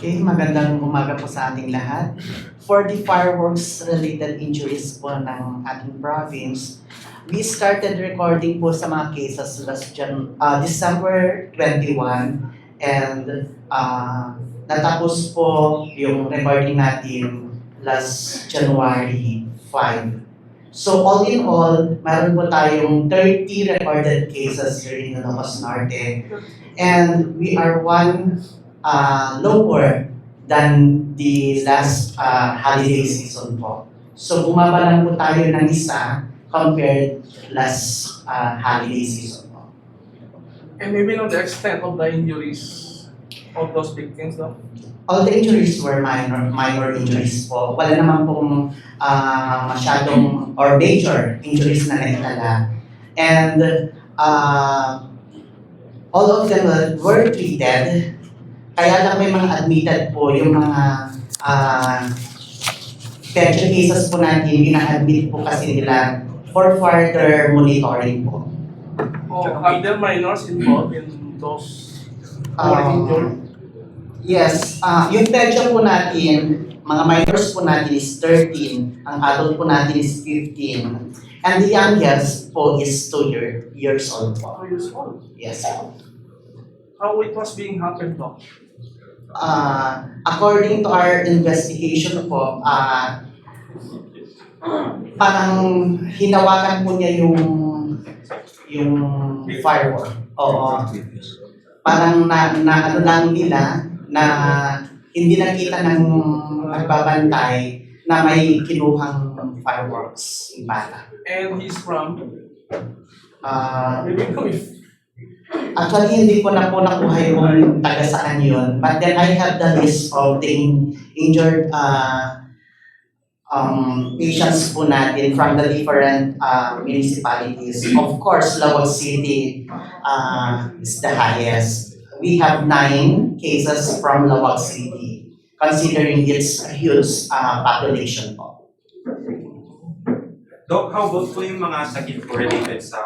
Okay, magandang umaga po sa ating lahat. For the fireworks-related injuries po ng ating province, we started recording po sa mga cases December 21 and natapos po yung recording natin last January 5. So all in all, meron po tayong 30 recorded cases here in Ilocos Norte, and we are one lower than the last holiday season po. So bumaba lang po tayo ng isa compared last holiday season po. And maybe know the extent of the injuries of those victims, no? All the injuries were minor injuries po. Wala naman pong masyadong or major injuries na naitala. And all of them were treated. Kaya lang may mga admitted po yung mga pension cases po natin, ina-admit po kasi nila for further monitoring po. Oh, are there minors involved in those who are injured? Yes, yung pension po natin, mga minors po natin is 13, ang adult po natin is 15, and the youngest po is 2 years old po. 2 years old. Yes. How it was being happened, no? According to our investigation po, parang hinawakan po niya yung firework. Oo. Parang na ano lang nila na hindi nakita ng nagbabantay na may kinuhang fireworks yung bata. And he's from? Uh, Maybe know if Actually, hindi ko na po nakuha yung taga saan yun. But then I have the list of the injured patients po natin from the different municipalities. Of course, Lawag City is the highest. We have 9 cases from Lawag City, considering its huge population po. Doc, how about po yung mga sakit po related sa